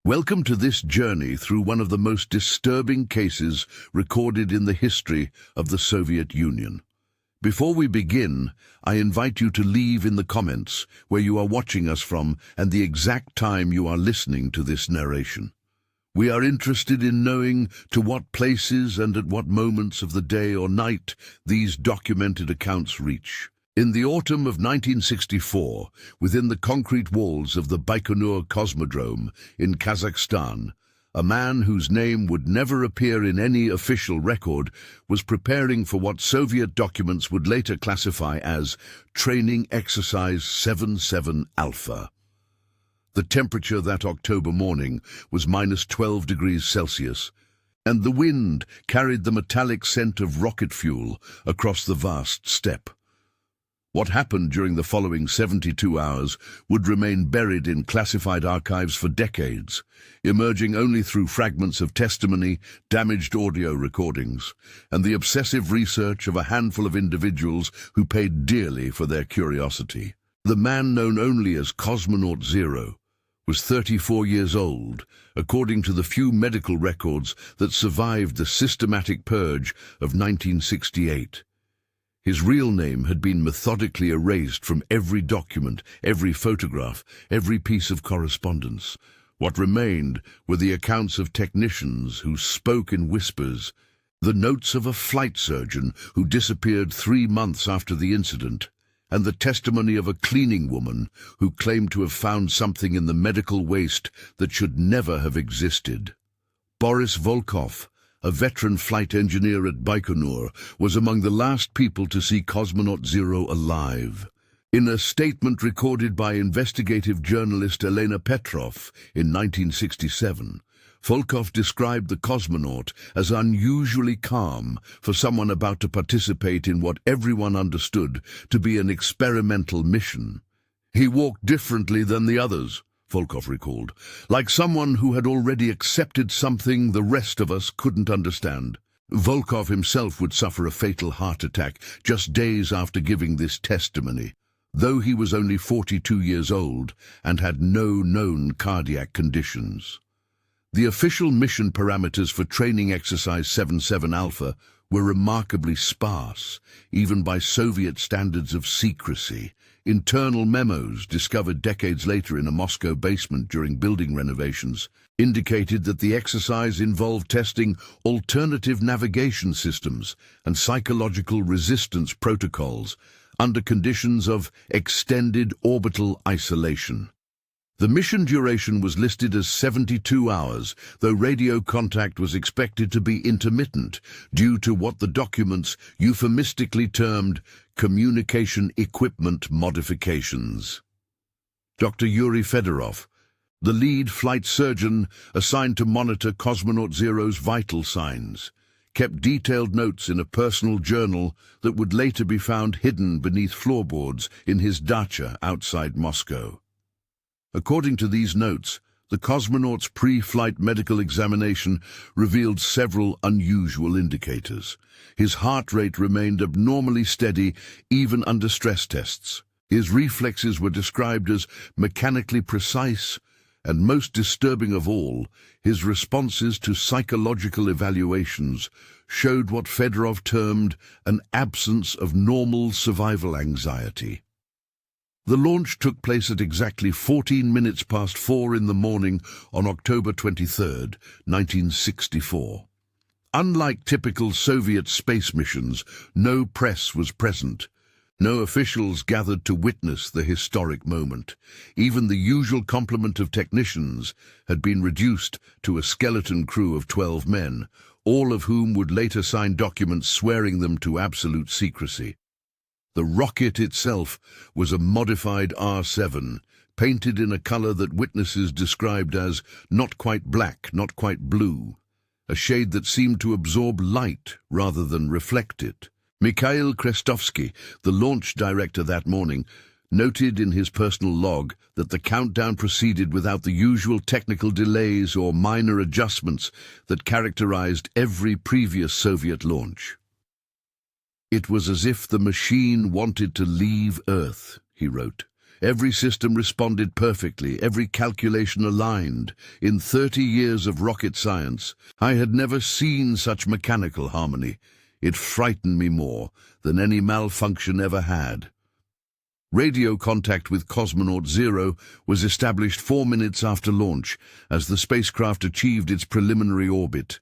Welcome to this journey through one of the most disturbing cases recorded in the history of the Soviet Union. Before we begin, I invite you to leave in the comments where you are watching us from and the exact time you are listening to this narration. We are interested in knowing to what places and at what moments of the day or night these documented accounts reach. In the autumn of 1964, within the concrete walls of the Baikonur Cosmodrome in Kazakhstan, a man whose name would never appear in any official record was preparing for what Soviet documents would later classify as Training Exercise 77 Alpha. The temperature that October morning was -12 degrees Celsius, and the wind carried the metallic scent of rocket fuel across the vast steppe. What happened during the following 72 hours would remain buried in classified archives for decades, emerging only through fragments of testimony, damaged audio recordings, and the obsessive research of a handful of individuals who paid dearly for their curiosity. The man known only as Cosmonaut Zero was 34 years old, according to the few medical records that survived the systematic purge of 1968. His real name had been methodically erased from every document, every photograph, every piece of correspondence. What remained were the accounts of technicians who spoke in whispers, the notes of a flight surgeon who disappeared 3 months after the incident, and the testimony of a cleaning woman who claimed to have found something in the medical waste that should never have existed. Boris Volkov, a veteran flight engineer at Baikonur, was among the last people to see Cosmonaut Zero alive. In a statement recorded by investigative journalist Elena Petrov in 1967, Volkov described the cosmonaut as unusually calm for someone about to participate in what everyone understood to be an experimental mission. "He walked differently than the others," Volkov recalled, "like someone who had already accepted something the rest of us couldn't understand." Volkov himself would suffer a fatal heart attack just days after giving this testimony, though he was only 42 years old and had no known cardiac conditions. The official mission parameters for Training Exercise 77 Alpha were remarkably sparse, even by Soviet standards of secrecy. Internal memos, discovered decades later in a Moscow basement during building renovations, indicated that the exercise involved testing alternative navigation systems and psychological resistance protocols under conditions of extended orbital isolation. The mission duration was listed as 72 hours, though radio contact was expected to be intermittent due to what the documents euphemistically termed communication equipment modifications. Dr. Yuri Fedorov, the lead flight surgeon assigned to monitor Cosmonaut Zero's vital signs, kept detailed notes in a personal journal that would later be found hidden beneath floorboards in his dacha outside Moscow. According to these notes, the cosmonaut's pre-flight medical examination revealed several unusual indicators. His heart rate remained abnormally steady even under stress tests. His reflexes were described as mechanically precise, and most disturbing of all, his responses to psychological evaluations showed what Fedorov termed an absence of normal survival anxiety. The launch took place at exactly 14 minutes past 4 in the morning on October 23, 1964. Unlike typical Soviet space missions, no press was present. No officials gathered to witness the historic moment. Even the usual complement of technicians had been reduced to a skeleton crew of 12 men, all of whom would later sign documents swearing them to absolute secrecy. The rocket itself was a modified R-7, painted in a color that witnesses described as not quite black, not quite blue, a shade that seemed to absorb light rather than reflect it. Mikhail Krestovsky, the launch director that morning, noted in his personal log that the countdown proceeded without the usual technical delays or minor adjustments that characterized every previous Soviet launch. "It was as if the machine wanted to leave Earth," he wrote. Every system responded perfectly, every calculation aligned. In 30 years of rocket science, I had never seen such mechanical harmony. It frightened me more than any malfunction ever had. Radio contact with Cosmonaut 0 was established 4 minutes after launch as the spacecraft achieved its preliminary orbit.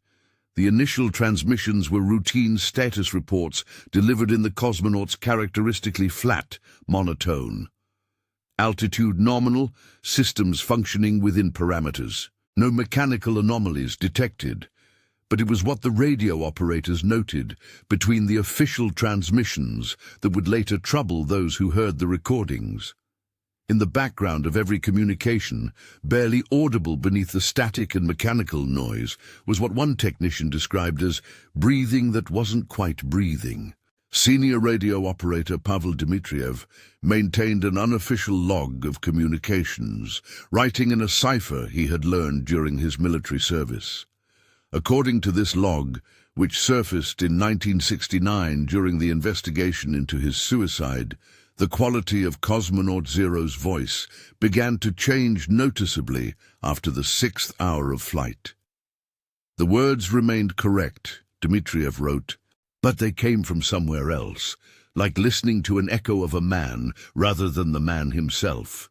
The initial transmissions were routine status reports delivered in the cosmonaut's characteristically flat monotone. Altitude nominal, systems functioning within parameters. No mechanical anomalies detected. But it was what the radio operators noted between the official transmissions that would later trouble those who heard the recordings. In the background of every communication, barely audible beneath the static and mechanical noise, was what one technician described as breathing that wasn't quite breathing. Senior radio operator Pavel Dmitriev maintained an unofficial log of communications, writing in a cipher he had learned during his military service. According to this log, which surfaced in 1969 during the investigation into his suicide, the quality of Cosmonaut Zero's voice began to change noticeably after the 6th hour of flight. The words remained correct, Dmitriev wrote, but they came from somewhere else, like listening to an echo of a man rather than the man himself.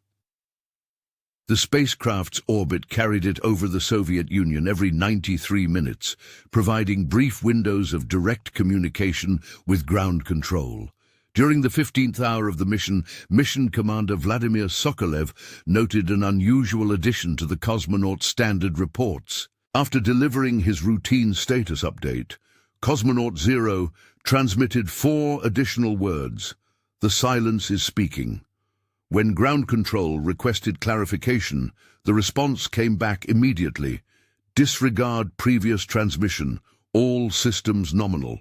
The spacecraft's orbit carried it over the Soviet Union every 93 minutes, providing brief windows of direct communication with ground control. During the 15th hour of the mission commander Vladimir Sokolev noted an unusual addition to the cosmonaut's standard reports. After delivering his routine status update, Cosmonaut 0 transmitted 4 additional words. The silence is speaking. When ground control requested clarification, the response came back immediately. Disregard previous transmission, all systems nominal.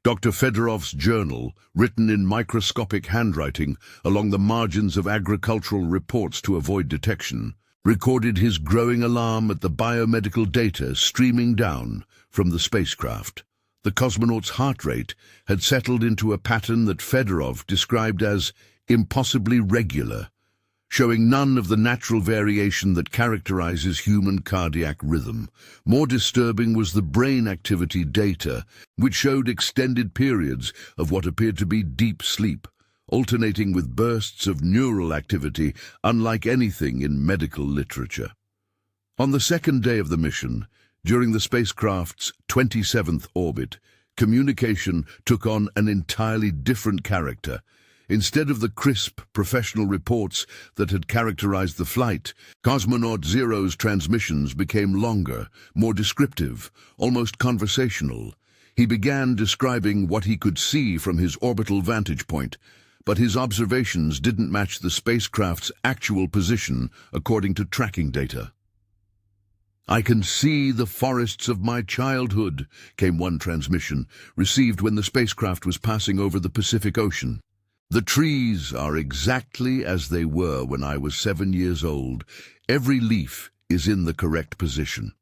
Dr. Fedorov's journal, written in microscopic handwriting along the margins of agricultural reports to avoid detection, recorded his growing alarm at the biomedical data streaming down from the spacecraft. The cosmonaut's heart rate had settled into a pattern that Fedorov described as impossibly regular, showing none of the natural variation that characterizes human cardiac rhythm. More disturbing was the brain activity data, which showed extended periods of what appeared to be deep sleep, alternating with bursts of neural activity unlike anything in medical literature. On the second day of the mission, during the spacecraft's 27th orbit, communication took on an entirely different character. Instead of the crisp, professional reports that had characterized the flight, Cosmonaut Zero's transmissions became longer, more descriptive, almost conversational. He began describing what he could see from his orbital vantage point, but his observations didn't match the spacecraft's actual position according to tracking data. "I can see the forests of my childhood," came one transmission, received when the spacecraft was passing over the Pacific Ocean. "The trees are exactly as they were when I was 7 years old. Every leaf is in the correct position."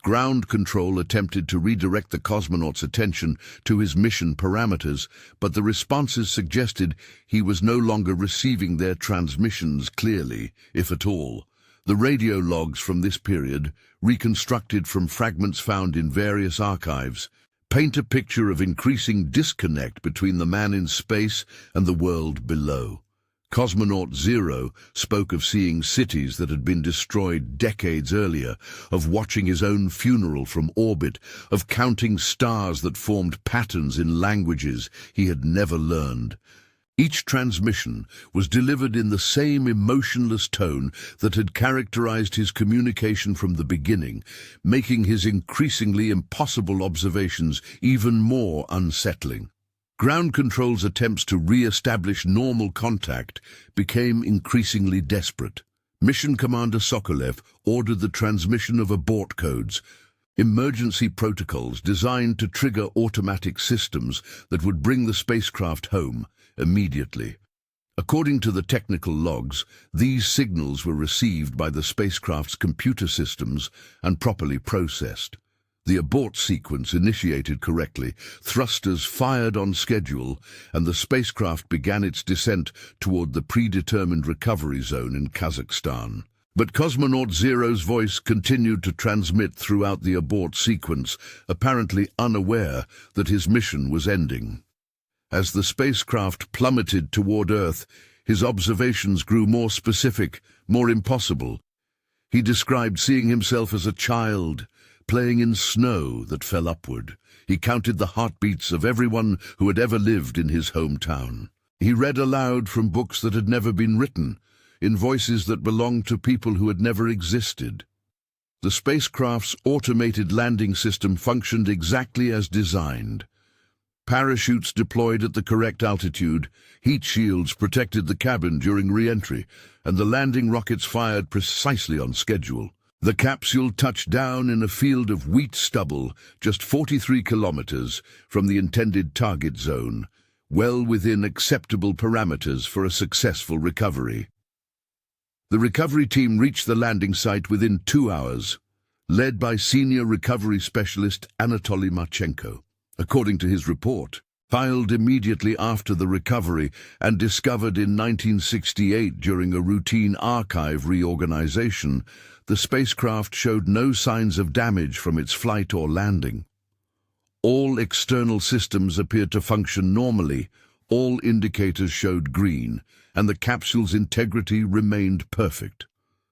Ground control attempted to redirect the cosmonaut's attention to his mission parameters, but the responses suggested he was no longer receiving their transmissions clearly, if at all. The radio logs from this period, reconstructed from fragments found in various archives, paint a picture of increasing disconnect between the man in space and the world below. Cosmonaut 0 spoke of seeing cities that had been destroyed decades earlier, of watching his own funeral from orbit, of counting stars that formed patterns in languages he had never learned. Each transmission was delivered in the same emotionless tone that had characterized his communication from the beginning, making his increasingly impossible observations even more unsettling. Ground control's attempts to re-establish normal contact became increasingly desperate. Mission Commander Sokolev ordered the transmission of abort codes, emergency protocols designed to trigger automatic systems that would bring the spacecraft home immediately. According to the technical logs, these signals were received by the spacecraft's computer systems and properly processed. The abort sequence initiated correctly, thrusters fired on schedule, and the spacecraft began its descent toward the predetermined recovery zone in Kazakhstan. But Cosmonaut Zero's voice continued to transmit throughout the abort sequence, apparently unaware that his mission was ending. As the spacecraft plummeted toward Earth, his observations grew more specific, more impossible. He described seeing himself as a child, playing in snow that fell upward. He counted the heartbeats of everyone who had ever lived in his hometown. He read aloud from books that had never been written, in voices that belonged to people who had never existed. The spacecraft's automated landing system functioned exactly as designed. Parachutes deployed at the correct altitude, heat shields protected the cabin during re-entry, and the landing rockets fired precisely on schedule. The capsule touched down in a field of wheat stubble just 43 kilometers from the intended target zone, well within acceptable parameters for a successful recovery. The recovery team reached the landing site within 2 hours, led by senior recovery specialist Anatoly Marchenko. According to his report, filed immediately after the recovery and discovered in 1968 during a routine archive reorganization, the spacecraft showed no signs of damage from its flight or landing. All external systems appeared to function normally, all indicators showed green, and the capsule's integrity remained perfect.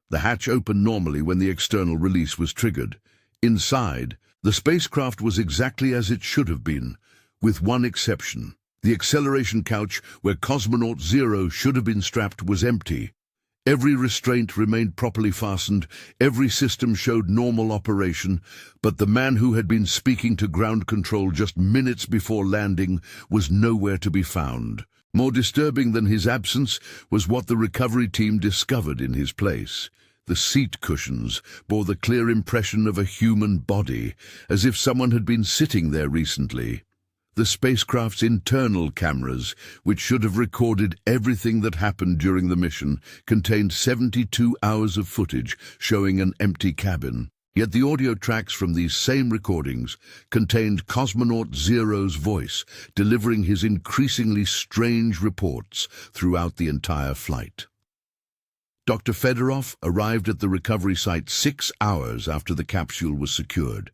The hatch opened normally when the external release was triggered. Inside, the spacecraft was exactly as it should have been, with one exception. The acceleration couch where Cosmonaut Zero should have been strapped was empty. Every restraint remained properly fastened, every system showed normal operation, but the man who had been speaking to ground control just minutes before landing was nowhere to be found. More disturbing than his absence was what the recovery team discovered in his place. The seat cushions bore the clear impression of a human body, as if someone had been sitting there recently. The spacecraft's internal cameras, which should have recorded everything that happened during the mission, contained 72 hours of footage showing an empty cabin. Yet the audio tracks from these same recordings contained Cosmonaut Zero's voice, delivering his increasingly strange reports throughout the entire flight. Dr. Fedorov arrived at the recovery site 6 hours after the capsule was secured.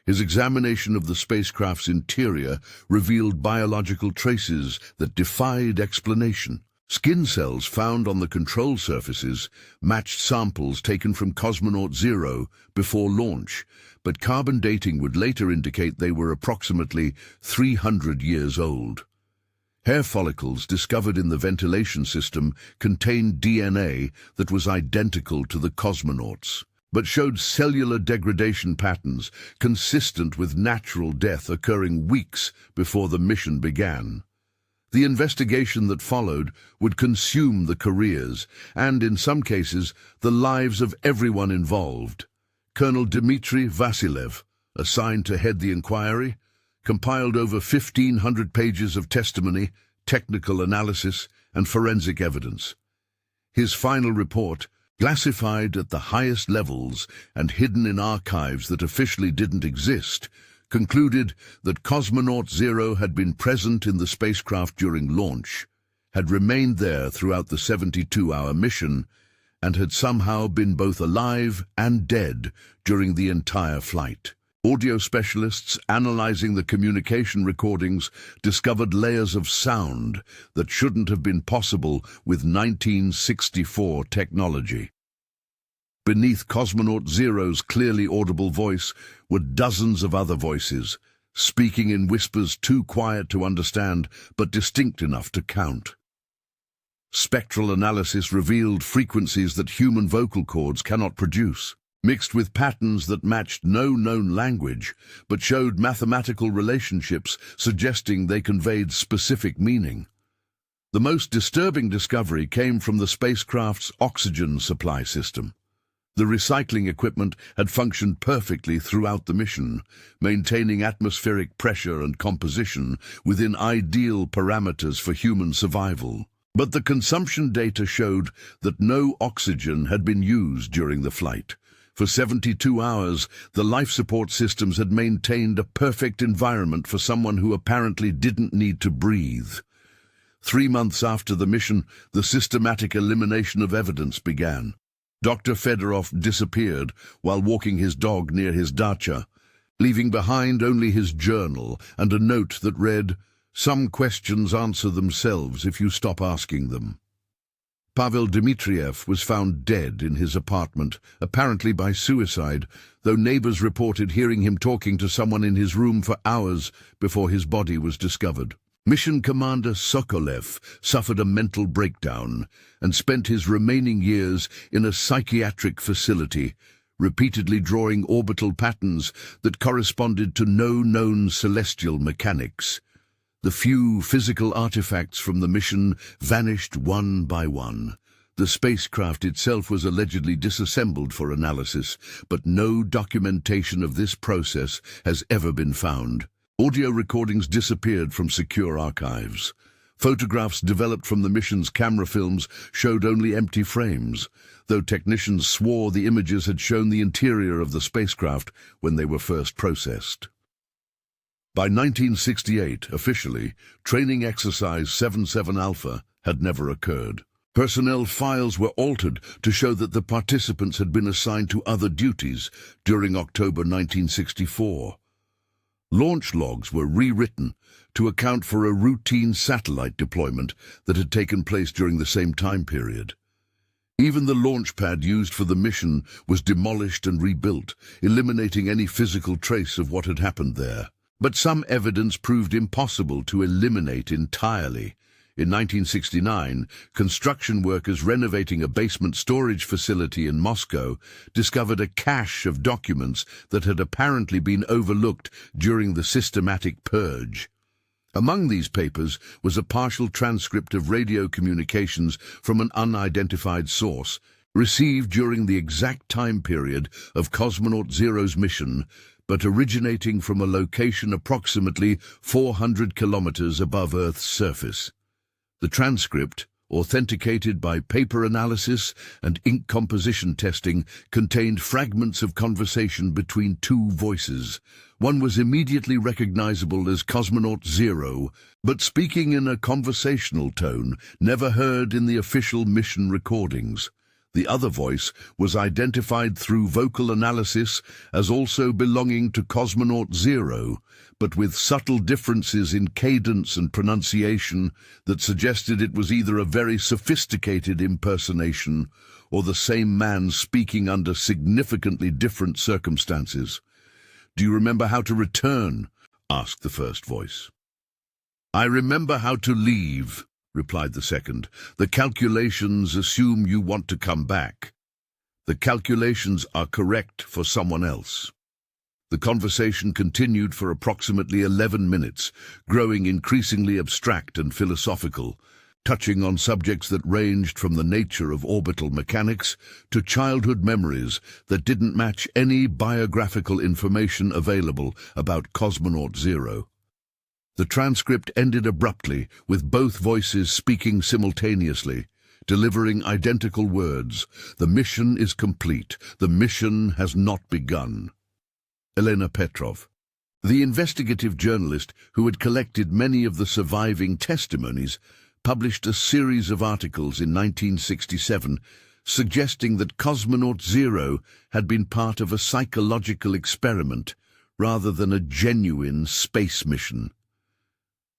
His examination of the spacecraft's interior revealed biological traces that defied explanation. Skin cells found on the control surfaces matched samples taken from Cosmonaut Zero before launch, but carbon dating would later indicate they were approximately 300 years old. Hair follicles discovered in the ventilation system contained DNA that was identical to the cosmonauts, but showed cellular degradation patterns consistent with natural death occurring weeks before the mission began. The investigation that followed would consume the careers and, in some cases, the lives of everyone involved. Colonel Dmitry Vasilev, assigned to head the inquiry, compiled over 1,500 pages of testimony, technical analysis, and forensic evidence. His final report, classified at the highest levels and hidden in archives that officially didn't exist, concluded that Cosmonaut Zero had been present in the spacecraft during launch, had remained there throughout the 72-hour mission, and had somehow been both alive and dead during the entire flight. Audio specialists analyzing the communication recordings discovered layers of sound that shouldn't have been possible with 1964 technology. Beneath Cosmonaut Zero's clearly audible voice were dozens of other voices, speaking in whispers too quiet to understand but distinct enough to count. Spectral analysis revealed frequencies that human vocal cords cannot produce, mixed with patterns that matched no known language, but showed mathematical relationships suggesting they conveyed specific meaning. The most disturbing discovery came from the spacecraft's oxygen supply system. The recycling equipment had functioned perfectly throughout the mission, maintaining atmospheric pressure and composition within ideal parameters for human survival. But the consumption data showed that no oxygen had been used during the flight. For 72 hours, the life support systems had maintained a perfect environment for someone who apparently didn't need to breathe. 3 months after the mission, the systematic elimination of evidence began. Dr. Fedorov disappeared while walking his dog near his dacha, leaving behind only his journal and a note that read, "Some questions answer themselves if you stop asking them." Pavel Dmitriev was found dead in his apartment, apparently by suicide, though neighbors reported hearing him talking to someone in his room for hours before his body was discovered. Mission Commander Sokolev suffered a mental breakdown and spent his remaining years in a psychiatric facility, repeatedly drawing orbital patterns that corresponded to no known celestial mechanics. The few physical artifacts from the mission vanished one by one. The spacecraft itself was allegedly disassembled for analysis, but no documentation of this process has ever been found. Audio recordings disappeared from secure archives. Photographs developed from the mission's camera films showed only empty frames, though technicians swore the images had shown the interior of the spacecraft when they were first processed. By 1968, officially, training exercise 77 Alpha had never occurred. Personnel files were altered to show that the participants had been assigned to other duties during October 1964. Launch logs were rewritten to account for a routine satellite deployment that had taken place during the same time period. Even the launch pad used for the mission was demolished and rebuilt, eliminating any physical trace of what had happened there. But some evidence proved impossible to eliminate entirely. In 1969, construction workers renovating a basement storage facility in Moscow discovered a cache of documents that had apparently been overlooked during the systematic purge. Among these papers was a partial transcript of radio communications from an unidentified source, received during the exact time period of Cosmonaut Zero's mission, but originating from a location approximately 400 kilometers above Earth's surface. The transcript, authenticated by paper analysis and ink composition testing, contained fragments of conversation between two voices. One was immediately recognizable as Cosmonaut Zero, but speaking in a conversational tone never heard in the official mission recordings. The other voice was identified through vocal analysis as also belonging to Cosmonaut Zero, but with subtle differences in cadence and pronunciation that suggested it was either a very sophisticated impersonation or the same man speaking under significantly different circumstances. "Do you remember how to return?" asked the first voice. "I remember how to leave," replied the second. "The calculations assume you want to come back. The calculations are correct for someone else." The conversation continued for approximately 11 minutes, growing increasingly abstract and philosophical, touching on subjects that ranged from the nature of orbital mechanics to childhood memories that didn't match any biographical information available about Cosmonaut Zero. The transcript ended abruptly, with both voices speaking simultaneously, delivering identical words. "The mission is complete. The mission has not begun." Elena Petrov, the investigative journalist who had collected many of the surviving testimonies, published a series of articles in 1967 suggesting that Cosmonaut Zero had been part of a psychological experiment rather than a genuine space mission.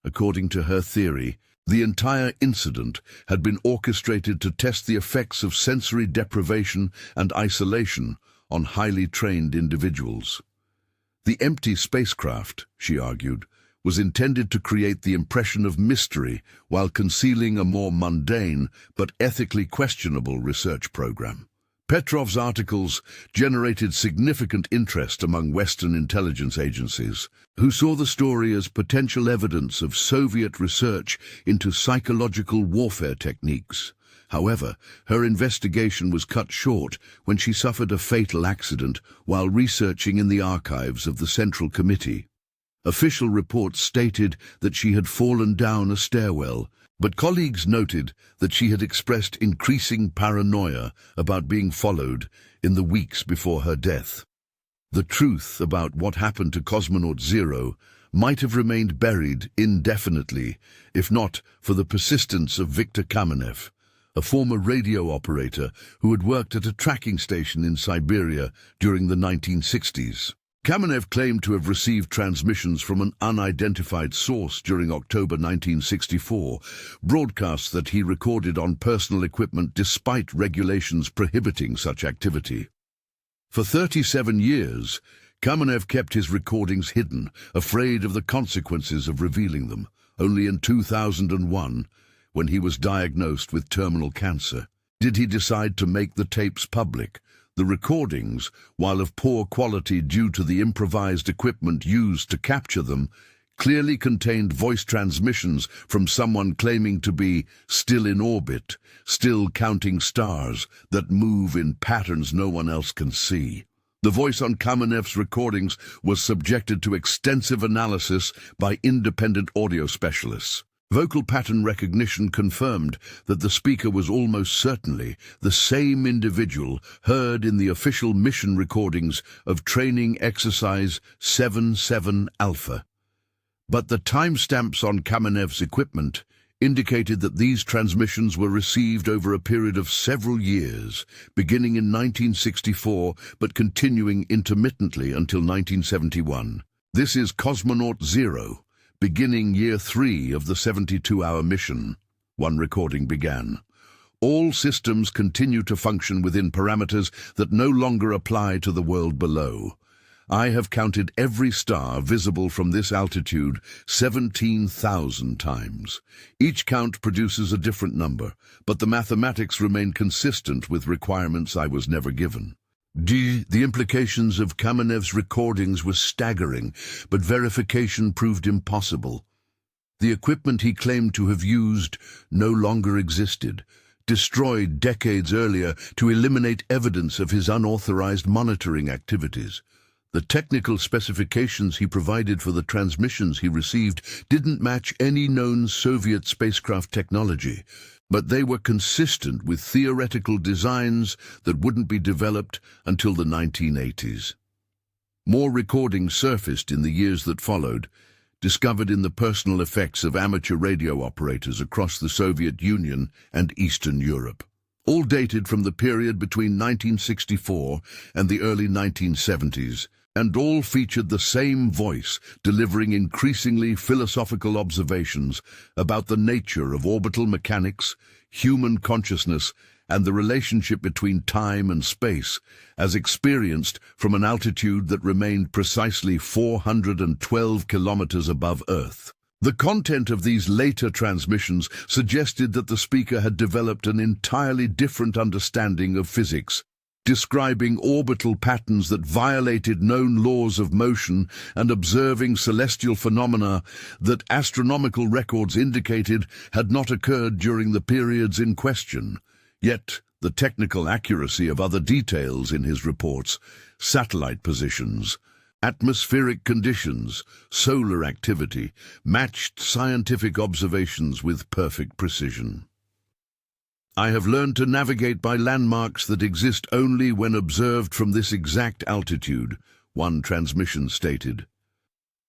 According to her theory, the entire incident had been orchestrated to test the effects of sensory deprivation and isolation on highly trained individuals. The empty spacecraft, she argued, was intended to create the impression of mystery while concealing a more mundane but ethically questionable research program. Petrov's articles generated significant interest among Western intelligence agencies, who saw the story as potential evidence of Soviet research into psychological warfare techniques. However, her investigation was cut short when she suffered a fatal accident while researching in the archives of the Central Committee. Official reports stated that she had fallen down a stairwell, but colleagues noted that she had expressed increasing paranoia about being followed, in the weeks before her death. The truth about what happened to Cosmonaut Zero might have remained buried indefinitely, if not for the persistence of Viktor Kamenev, a former radio operator who had worked at a tracking station in Siberia during the 1960s. Kamenev claimed to have received transmissions from an unidentified source during October 1964, broadcasts that he recorded on personal equipment despite regulations prohibiting such activity. For 37 years, Kamenev kept his recordings hidden, afraid of the consequences of revealing them. Only in 2001, when he was diagnosed with terminal cancer, did he decide to make the tapes public. The recordings, while of poor quality due to the improvised equipment used to capture them, clearly contained voice transmissions from someone claiming to be still in orbit, still counting stars that move in patterns no one else can see. The voice on Kamenev's recordings was subjected to extensive analysis by independent audio specialists. Vocal pattern recognition confirmed that the speaker was almost certainly the same individual heard in the official mission recordings of Training Exercise 77 Alpha. But the timestamps on Kamenev's equipment indicated that these transmissions were received over a period of several years, beginning in 1964 but continuing intermittently until 1971. This is Cosmonaut Zero, beginning year 3 of the 72-hour mission. One recording began. All systems continue to function within parameters that no longer apply to the world below. I have counted every star visible from this altitude 17,000 times. Each count produces a different number, but the mathematics remain consistent with requirements I was never given. The implications of Kamenev's recordings were staggering, but verification proved impossible. The equipment he claimed to have used no longer existed, destroyed decades earlier to eliminate evidence of his unauthorized monitoring activities. The technical specifications he provided for the transmissions he received didn't match any known Soviet spacecraft technology, but they were consistent with theoretical designs that wouldn't be developed until the 1980s. More recordings surfaced in the years that followed, discovered in the personal effects of amateur radio operators across the Soviet Union and Eastern Europe. All dated from the period between 1964 and the early 1970s, and all featured the same voice, delivering increasingly philosophical observations about the nature of orbital mechanics, human consciousness, and the relationship between time and space, as experienced from an altitude that remained precisely 412 kilometers above Earth. The content of these later transmissions suggested that the speaker had developed an entirely different understanding of physics, describing orbital patterns that violated known laws of motion and observing celestial phenomena that astronomical records indicated had not occurred during the periods in question. Yet, the technical accuracy of other details in his reports, satellite positions, atmospheric conditions, solar activity, matched scientific observations with perfect precision. I have learned to navigate by landmarks that exist only when observed from this exact altitude, one transmission stated.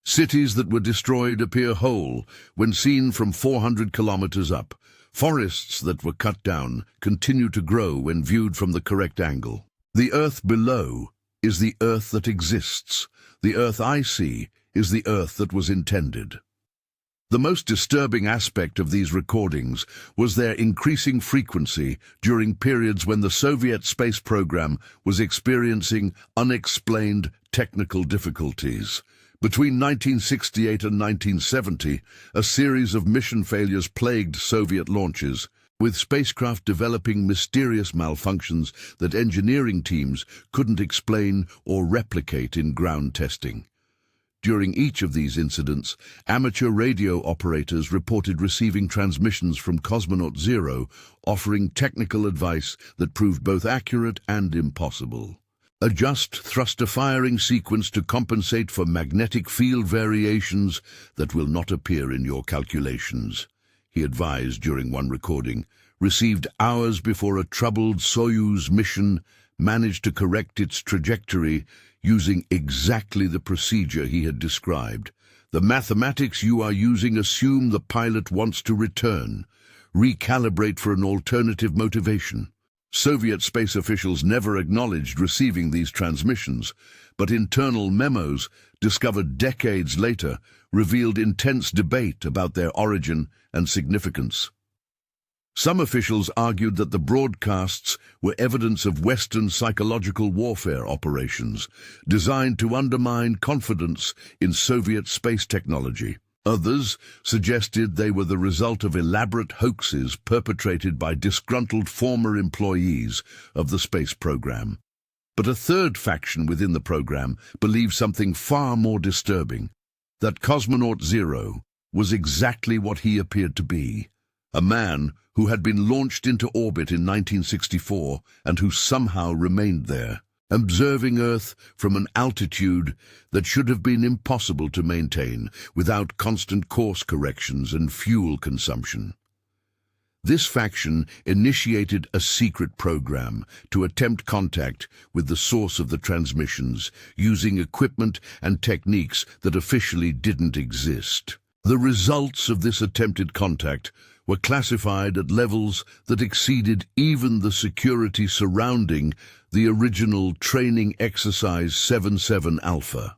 Cities that were destroyed appear whole when seen from 400 kilometers up. Forests that were cut down continue to grow when viewed from the correct angle. The Earth below is the Earth that exists. The Earth I see is the Earth that was intended. The most disturbing aspect of these recordings was their increasing frequency during periods when the Soviet space program was experiencing unexplained technical difficulties. Between 1968 and 1970, a series of mission failures plagued Soviet launches, with spacecraft developing mysterious malfunctions that engineering teams couldn't explain or replicate in ground testing. During each of these incidents, amateur radio operators reported receiving transmissions from Cosmonaut Zero, offering technical advice that proved both accurate and impossible. Adjust thruster firing sequence to compensate for magnetic field variations that will not appear in your calculations, he advised during one recording, received hours before a troubled Soyuz mission managed to correct its trajectory using exactly the procedure he had described. The mathematics you are using assume the pilot wants to return, recalibrate for an alternative motivation. Soviet space officials never acknowledged receiving these transmissions, but internal memos, discovered decades later, revealed intense debate about their origin and significance. Some officials argued that the broadcasts were evidence of Western psychological warfare operations designed to undermine confidence in Soviet space technology. Others suggested they were the result of elaborate hoaxes perpetrated by disgruntled former employees of the space program. But a third faction within the program believed something far more disturbing, that Cosmonaut Zero was exactly what he appeared to be, a man who had been launched into orbit in 1964 and who somehow remained there, observing Earth from an altitude that should have been impossible to maintain without constant course corrections and fuel consumption. This faction initiated a secret program to attempt contact with the source of the transmissions, using equipment and techniques that officially didn't exist. The results of this attempted contact were classified at levels that exceeded even the security surrounding the original training exercise 77 Alpha.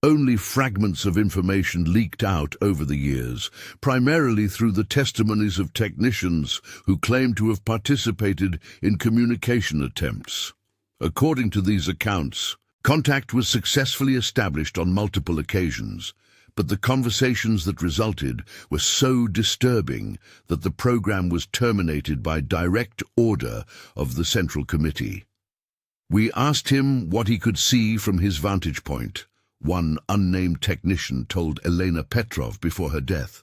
Only fragments of information leaked out over the years, primarily through the testimonies of technicians who claimed to have participated in communication attempts. According to these accounts, contact was successfully established on multiple occasions, but the conversations that resulted were so disturbing that the program was terminated by direct order of the Central Committee. We asked him what he could see from his vantage point, one unnamed technician told Elena Petrov before her death.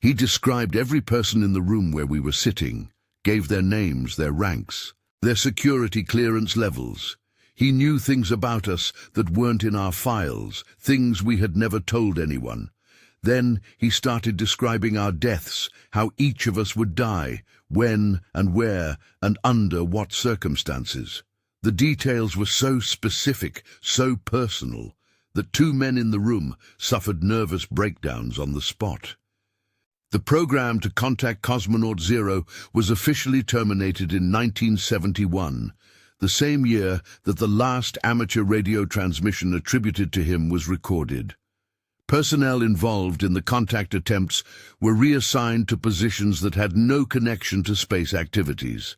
He described every person in the room where we were sitting, gave their names, their ranks, their security clearance levels. He knew things about us that weren't in our files, things we had never told anyone. Then he started describing our deaths, how each of us would die, when and where and under what circumstances. The details were so specific, so personal, that two men in the room suffered nervous breakdowns on the spot. The program to contact Cosmonaut Zero was officially terminated in 1971, the same year that the last amateur radio transmission attributed to him was recorded. Personnel involved in the contact attempts were reassigned to positions that had no connection to space activities.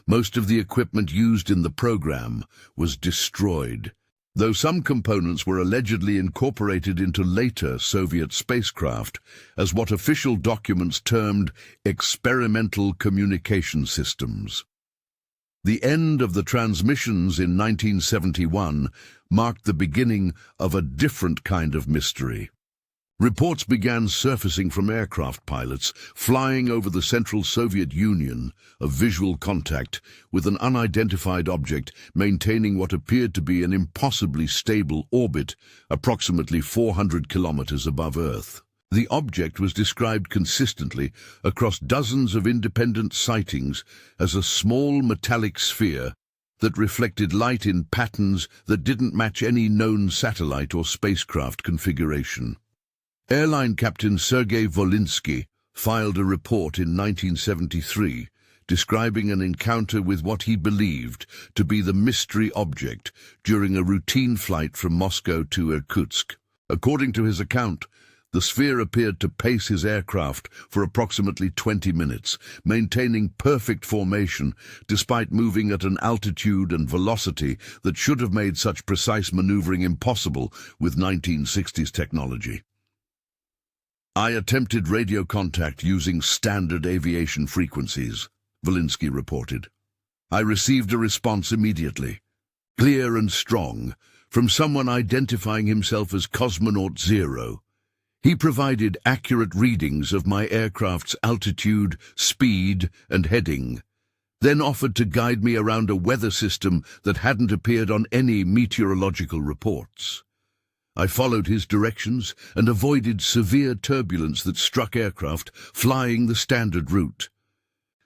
Most of the equipment used in the program was destroyed, though some components were allegedly incorporated into later Soviet spacecraft as what official documents termed experimental communication systems. The end of the transmissions in 1971 marked the beginning of a different kind of mystery. Reports began surfacing from aircraft pilots flying over the Central Soviet Union of visual contact with an unidentified object maintaining what appeared to be an impossibly stable orbit approximately 400 kilometers above Earth. The object was described consistently across dozens of independent sightings as a small metallic sphere that reflected light in patterns that didn't match any known satellite or spacecraft configuration. Airline Captain Sergei Volinsky filed a report in 1973 describing an encounter with what he believed to be the mystery object during a routine flight from Moscow to Irkutsk. According to his account, the sphere appeared to pace his aircraft for approximately 20 minutes, maintaining perfect formation despite moving at an altitude and velocity that should have made such precise maneuvering impossible with 1960s technology. I attempted radio contact using standard aviation frequencies, Volinsky reported. I received a response immediately, clear and strong, from someone identifying himself as Cosmonaut Zero. He provided accurate readings of my aircraft's altitude, speed, and heading, then offered to guide me around a weather system that hadn't appeared on any meteorological reports. I followed his directions and avoided severe turbulence that struck aircraft flying the standard route.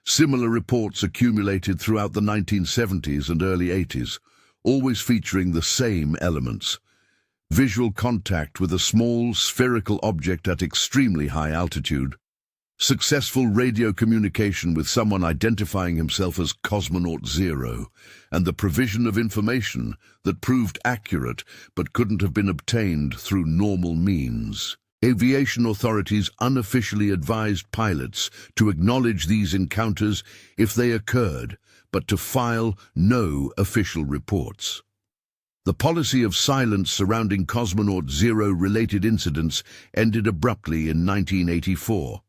Similar reports accumulated throughout the 1970s and early 80s, always featuring the same elements. Visual contact with a small, spherical object at extremely high altitude, successful radio communication with someone identifying himself as Cosmonaut Zero, and the provision of information that proved accurate but couldn't have been obtained through normal means. Aviation authorities unofficially advised pilots to acknowledge these encounters if they occurred, but to file no official reports. The policy of silence surrounding Cosmonaut Zero-related incidents ended abruptly in 1984,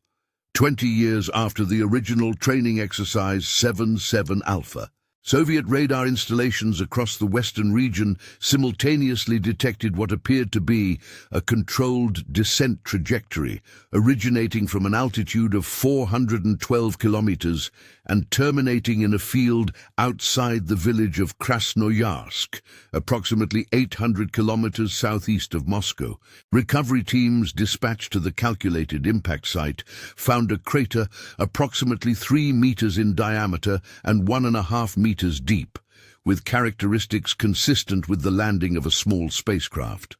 20 years after the original training exercise 7-7 Alpha. Soviet radar installations across the western region simultaneously detected what appeared to be a controlled descent trajectory, originating from an altitude of 412 kilometers and terminating in a field outside the village of Krasnoyarsk, approximately 800 kilometers southeast of Moscow. Recovery teams dispatched to the calculated impact site found a crater approximately 3 meters in diameter and 1.5 meters deep, with characteristics consistent with the landing of a small spacecraft.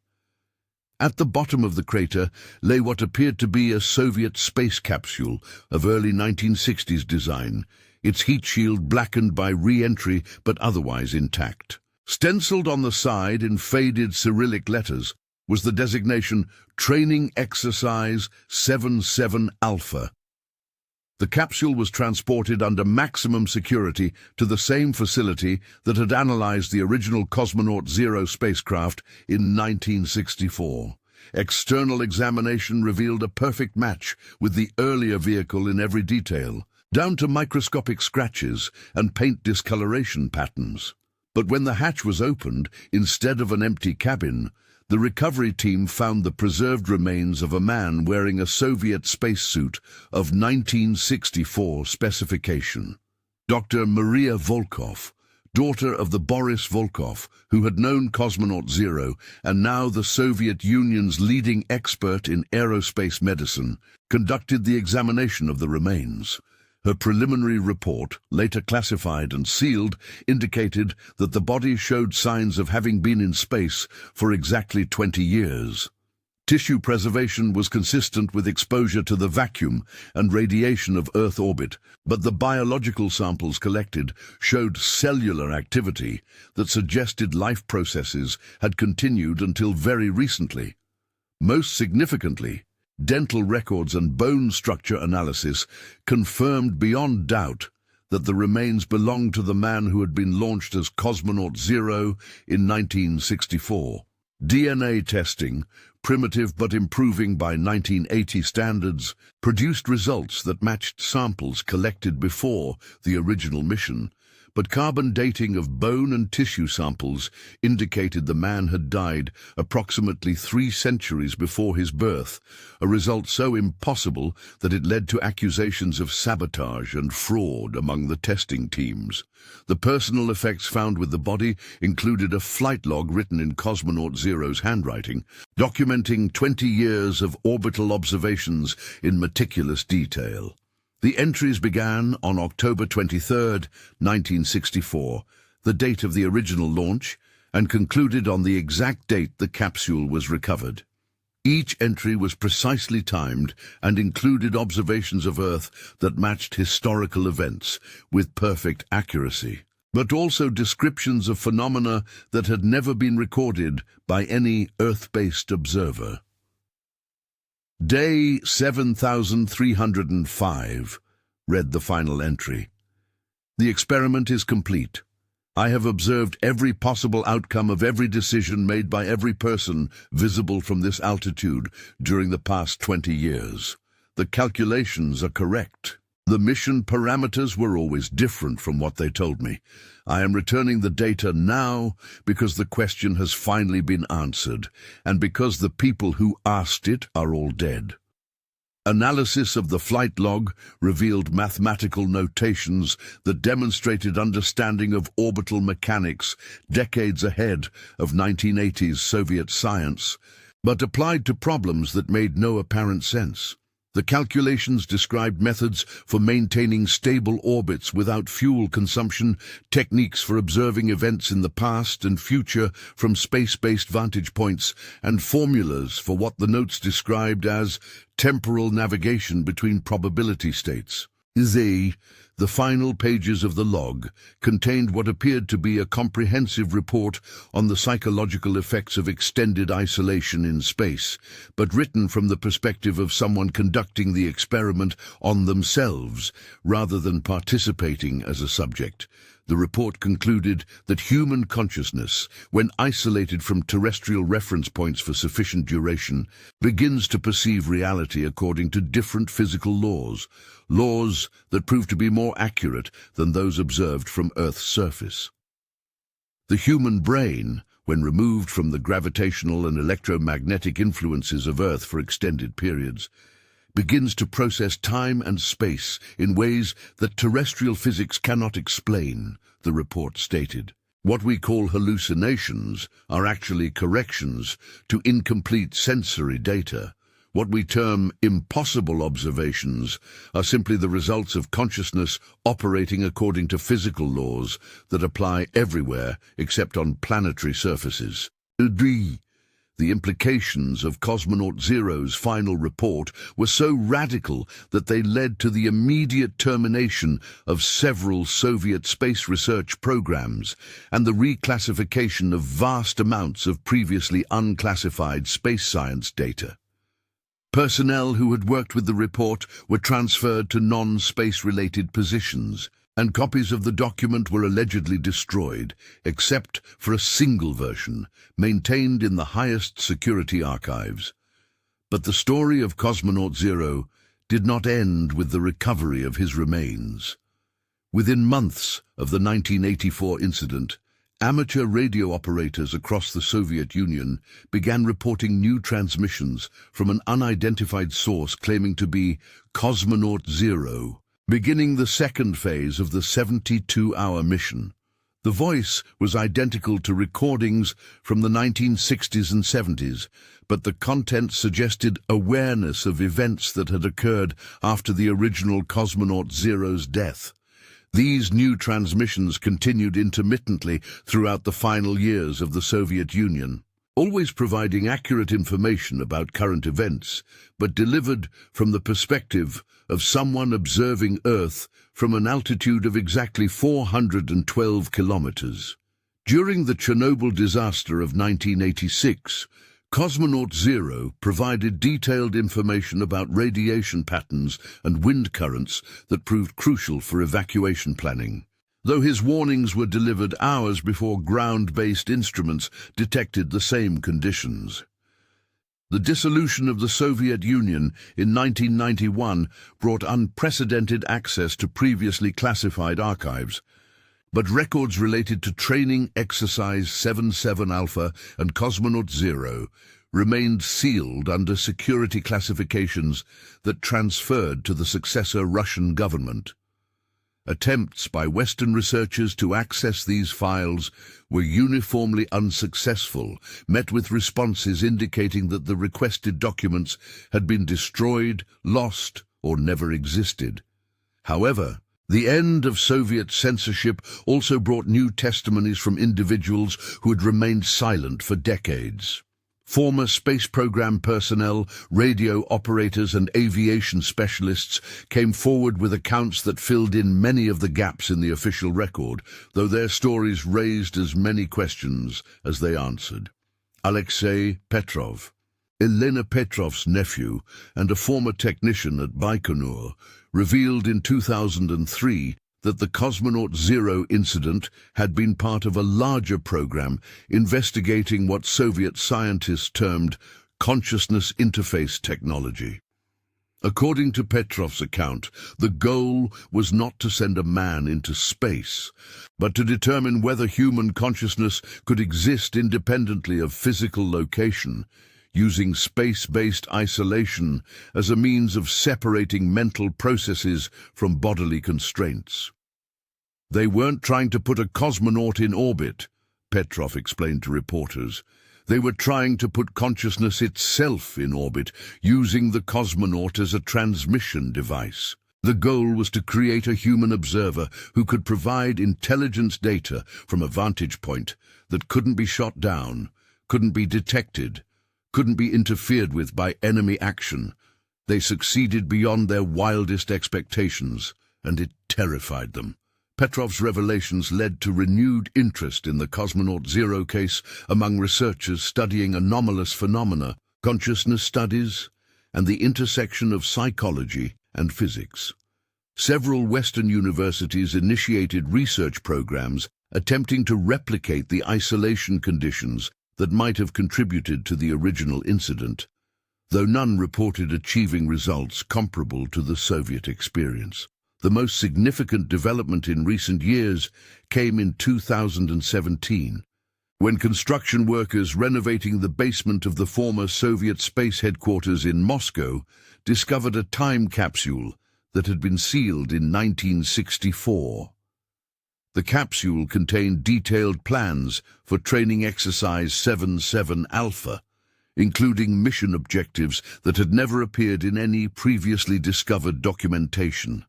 At the bottom of the crater lay what appeared to be a Soviet space capsule of early 1960s design, its heat shield blackened by re-entry but otherwise intact. Stenciled on the side in faded Cyrillic letters was the designation Training Exercise 7-7 Alpha. The capsule was transported under maximum security to the same facility that had analyzed the original Cosmonaut Zero spacecraft in 1964. External examination revealed a perfect match with the earlier vehicle in every detail, down to microscopic scratches and paint discoloration patterns. But when the hatch was opened, instead of an empty cabin, the recovery team found the preserved remains of a man wearing a Soviet spacesuit of 1964 specification. Dr. Maria Volkov, daughter of the Boris Volkov, who had known Cosmonaut Zero and now the Soviet Union's leading expert in aerospace medicine, conducted the examination of the remains. Her preliminary report, later classified and sealed, indicated that the body showed signs of having been in space for exactly 20 years. Tissue preservation was consistent with exposure to the vacuum and radiation of Earth orbit, but the biological samples collected showed cellular activity that suggested life processes had continued until very recently. Most significantly, dental records and bone structure analysis confirmed beyond doubt that the remains belonged to the man who had been launched as Cosmonaut Zero in 1964. DNA testing, primitive but improving by 1980 standards, produced results that matched samples collected before the original mission, but carbon dating of bone and tissue samples indicated the man had died approximately 3 centuries before his birth, a result so impossible that it led to accusations of sabotage and fraud among the testing teams. The personal effects found with the body included a flight log written in Cosmonaut Zero's handwriting, documenting 20 years of orbital observations in meticulous detail. The entries began on October 23, 1964, the date of the original launch, and concluded on the exact date the capsule was recovered. Each entry was precisely timed and included observations of Earth that matched historical events with perfect accuracy, but also descriptions of phenomena that had never been recorded by any Earth-based observer. Day 7305, read the final entry. The experiment is complete. I have observed every possible outcome of every decision made by every person visible from this altitude during the past 20 years. The calculations are correct. The mission parameters were always different from what they told me. I am returning the data now because the question has finally been answered, and because the people who asked it are all dead. Analysis of the flight log revealed mathematical notations that demonstrated understanding of orbital mechanics decades ahead of 1980s Soviet science, but applied to problems that made no apparent sense. The calculations described methods for maintaining stable orbits without fuel consumption, techniques for observing events in the past and future from space-based vantage points, and formulas for what the notes described as temporal navigation between probability states. The final pages of the log contained what appeared to be a comprehensive report on the psychological effects of extended isolation in space, but written from the perspective of someone conducting the experiment on themselves rather than participating as a subject. The report concluded that human consciousness, when isolated from terrestrial reference points for sufficient duration, begins to perceive reality according to different physical laws that prove to be more accurate than those observed from Earth's surface. The human brain, when removed from the gravitational and electromagnetic influences of Earth for extended periods, begins to process time and space in ways that terrestrial physics cannot explain, the report stated. What we call hallucinations are actually corrections to incomplete sensory data. What we term impossible observations are simply the results of consciousness operating according to physical laws that apply everywhere except on planetary surfaces. The implications of Cosmonaut Zero's final report were so radical that they led to the immediate termination of several Soviet space research programs and the reclassification of vast amounts of previously unclassified space science data. Personnel who had worked with the report were transferred to non-space-related positions, and copies of the document were allegedly destroyed, except for a single version, maintained in the highest security archives. But the story of Cosmonaut Zero did not end with the recovery of his remains. Within months of the 1984 incident, amateur radio operators across the Soviet Union began reporting new transmissions from an unidentified source claiming to be Cosmonaut Zero, beginning the second phase of the 72-hour mission. The voice was identical to recordings from the 1960s and 70s, but the content suggested awareness of events that had occurred after the original Cosmonaut Zero's death. These new transmissions continued intermittently throughout the final years of the Soviet Union, always providing accurate information about current events, but delivered from the perspective of someone observing Earth from an altitude of exactly 412 kilometers. During the Chernobyl disaster of 1986, Cosmonaut Zero provided detailed information about radiation patterns and wind currents that proved crucial for evacuation planning, though his warnings were delivered hours before ground-based instruments detected the same conditions. The dissolution of the Soviet Union in 1991 brought unprecedented access to previously classified archives, but records related to Training Exercise 77 Alpha and Cosmonaut Zero remained sealed under security classifications that transferred to the successor Russian government. Attempts by Western researchers to access these files were uniformly unsuccessful, met with responses indicating that the requested documents had been destroyed, lost, or never existed. However, the end of Soviet censorship also brought new testimonies from individuals who had remained silent for decades. Former space program personnel, radio operators, and aviation specialists came forward with accounts that filled in many of the gaps in the official record, though their stories raised as many questions as they answered. Alexei Petrov, Elena Petrov's nephew and a former technician at Baikonur, revealed in 2003 that the Cosmonaut Zero incident had been part of a larger program investigating what Soviet scientists termed consciousness interface technology. According to Petrov's account, the goal was not to send a man into space, but to determine whether human consciousness could exist independently of physical location, using space-based isolation as a means of separating mental processes from bodily constraints. They weren't trying to put a cosmonaut in orbit, Petrov explained to reporters. They were trying to put consciousness itself in orbit, using the Cosmonaut as a transmission device. The goal was to create a human observer who could provide intelligence data from a vantage point that couldn't be shot down, couldn't be detected, couldn't be interfered with by enemy action. They succeeded beyond their wildest expectations, and it terrified them. Petrov's revelations led to renewed interest in the Cosmonaut Zero case among researchers studying anomalous phenomena, consciousness studies, and the intersection of psychology and physics. Several Western universities initiated research programs attempting to replicate the isolation conditions that might have contributed to the original incident, though none reported achieving results comparable to the Soviet experience. The most significant development in recent years came in 2017, when construction workers renovating the basement of the former Soviet space headquarters in Moscow discovered a time capsule that had been sealed in 1964. The capsule contained detailed plans for training exercise 7-7 Alpha, including mission objectives that had never appeared in any previously discovered documentation.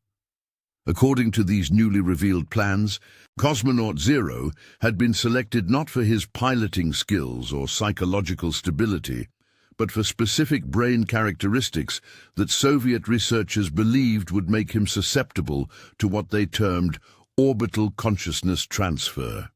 According to these newly revealed plans, Cosmonaut Zero had been selected not for his piloting skills or psychological stability, but for specific brain characteristics that Soviet researchers believed would make him susceptible to what they termed orbital consciousness transfer.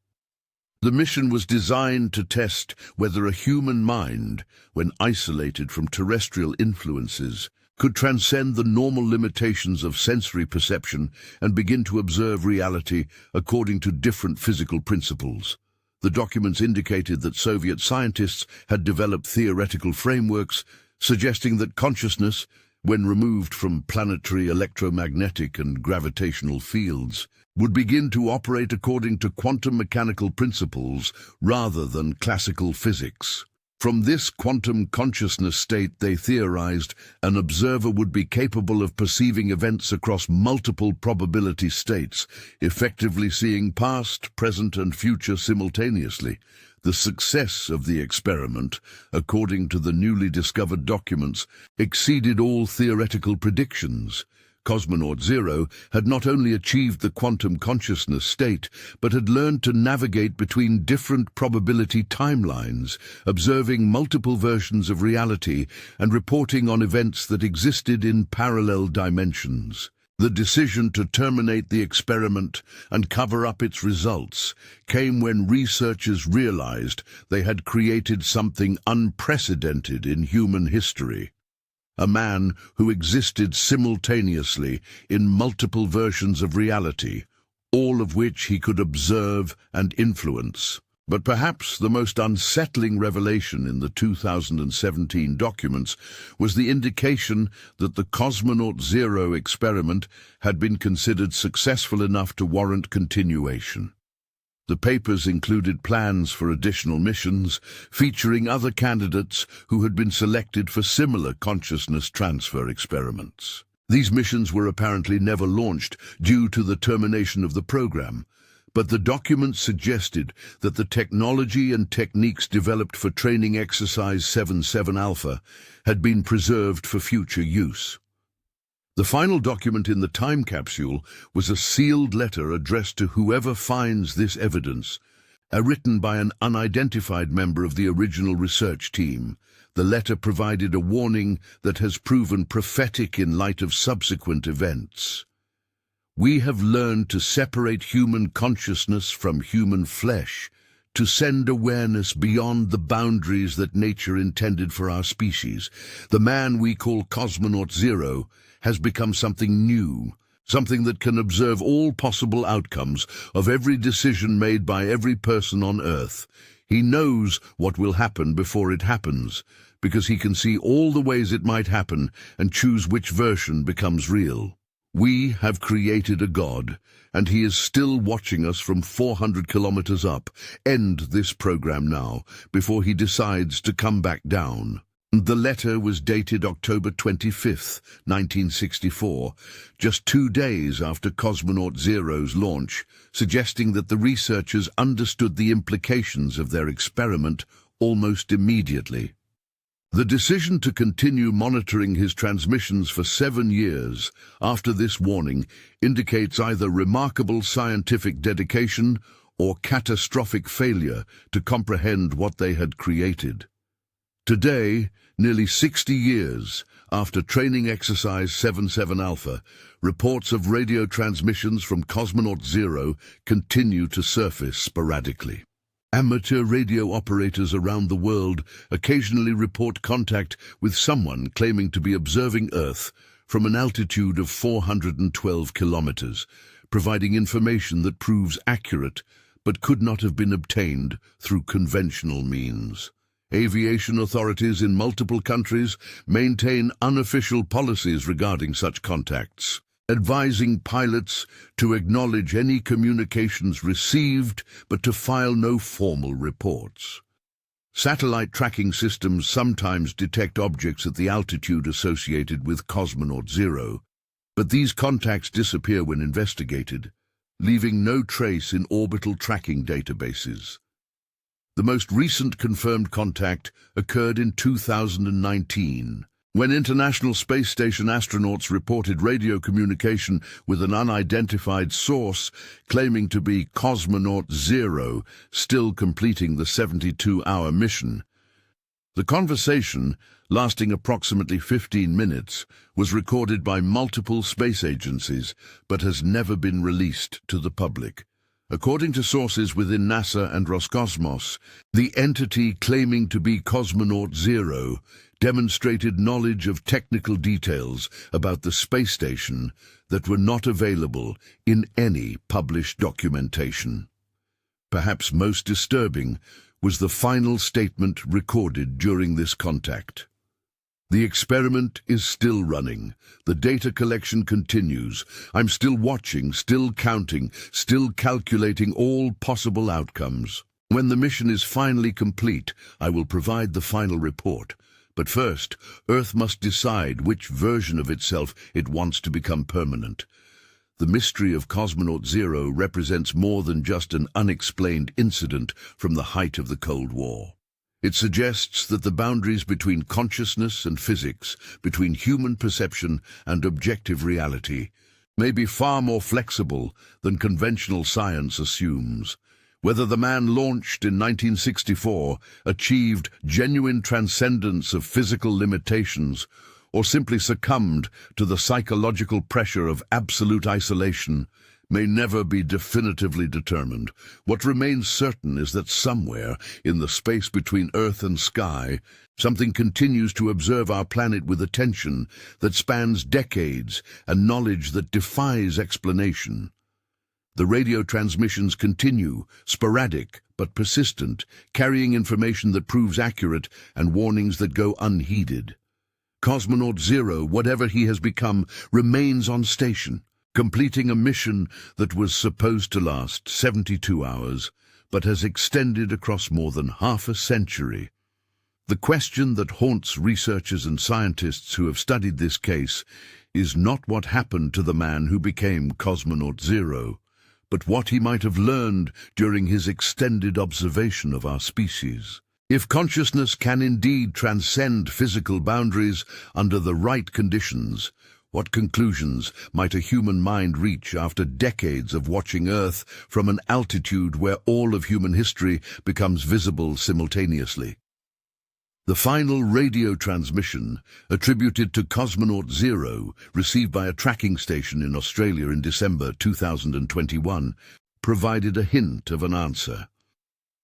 The mission was designed to test whether a human mind, when isolated from terrestrial influences, could transcend the normal limitations of sensory perception and begin to observe reality according to different physical principles. The documents indicated that Soviet scientists had developed theoretical frameworks suggesting that consciousness, when removed from planetary electromagnetic and gravitational fields, would begin to operate according to quantum mechanical principles rather than classical physics. From this quantum consciousness state, they theorized, an observer would be capable of perceiving events across multiple probability states, effectively seeing past, present, and future simultaneously. The success of the experiment, according to the newly discovered documents, exceeded all theoretical predictions. Cosmonaut Zero had not only achieved the quantum consciousness state, but had learned to navigate between different probability timelines, observing multiple versions of reality and reporting on events that existed in parallel dimensions. The decision to terminate the experiment and cover up its results came when researchers realized they had created something unprecedented in human history. A man who existed simultaneously in multiple versions of reality, all of which he could observe and influence. But perhaps the most unsettling revelation in the 2017 documents was the indication that the Cosmonaut Zero experiment had been considered successful enough to warrant continuation. The papers included plans for additional missions, featuring other candidates who had been selected for similar consciousness transfer experiments. These missions were apparently never launched due to the termination of the program, but the documents suggested that the technology and techniques developed for training exercise 7-7 Alpha had been preserved for future use. The final document in the time capsule was a sealed letter addressed to whoever finds this evidence, written by an unidentified member of the original research team. The letter provided a warning that has proven prophetic in light of subsequent events. We have learned to separate human consciousness from human flesh, to send awareness beyond the boundaries that nature intended for our species. The man we call Cosmonaut Zero has become something new, something that can observe all possible outcomes of every decision made by every person on Earth. He knows what will happen before it happens, because he can see all the ways it might happen and choose which version becomes real. We have created a God, and he is still watching us from 400 kilometers up. End this program now, before he decides to come back down. The letter was dated October 25th, 1964, just 2 days after Cosmonaut Zero's launch, suggesting that the researchers understood the implications of their experiment almost immediately. The decision to continue monitoring his transmissions for 7 years after this warning indicates either remarkable scientific dedication or catastrophic failure to comprehend what they had created. Today, nearly 60 years after training exercise 77 Alpha, reports of radio transmissions from Cosmonaut 0 continue to surface sporadically. Amateur radio operators around the world occasionally report contact with someone claiming to be observing Earth from an altitude of 412 kilometers, providing information that proves accurate but could not have been obtained through conventional means. Aviation authorities in multiple countries maintain unofficial policies regarding such contacts, advising pilots to acknowledge any communications received but to file no formal reports. Satellite tracking systems sometimes detect objects at the altitude associated with Cosmonaut 0, but these contacts disappear when investigated, leaving no trace in orbital tracking databases. The most recent confirmed contact occurred in 2019, when International Space Station astronauts reported radio communication with an unidentified source claiming to be Cosmonaut 0, still completing the 72-hour mission. The conversation, lasting approximately 15 minutes, was recorded by multiple space agencies but has never been released to the public. According to sources within NASA and Roscosmos, the entity claiming to be Cosmonaut 0 demonstrated knowledge of technical details about the space station that were not available in any published documentation. Perhaps most disturbing was the final statement recorded during this contact. The experiment is still running. The data collection continues. I'm still watching, still counting, still calculating all possible outcomes. When the mission is finally complete, I will provide the final report. But first, Earth must decide which version of itself it wants to become permanent. The mystery of Cosmonaut 0 represents more than just an unexplained incident from the height of the Cold War. It suggests that the boundaries between consciousness and physics, between human perception and objective reality, may be far more flexible than conventional science assumes. Whether the man launched in 1964 achieved genuine transcendence of physical limitations or simply succumbed to the psychological pressure of absolute isolation may never be definitively determined. What remains certain is that somewhere in the space between Earth and sky, something continues to observe our planet with attention that spans decades and knowledge that defies explanation. The radio transmissions continue, sporadic but persistent, carrying information that proves accurate and warnings that go unheeded. Cosmonaut 0, whatever he has become, remains on station, completing a mission that was supposed to last 72 hours, but has extended across more than half a century. The question that haunts researchers and scientists who have studied this case is not what happened to the man who became Cosmonaut 0, but what he might have learned during his extended observation of our species. If consciousness can indeed transcend physical boundaries under the right conditions, what conclusions might a human mind reach after decades of watching Earth from an altitude where all of human history becomes visible simultaneously? The final radio transmission, attributed to Cosmonaut 0, received by a tracking station in Australia in December 2021, provided a hint of an answer.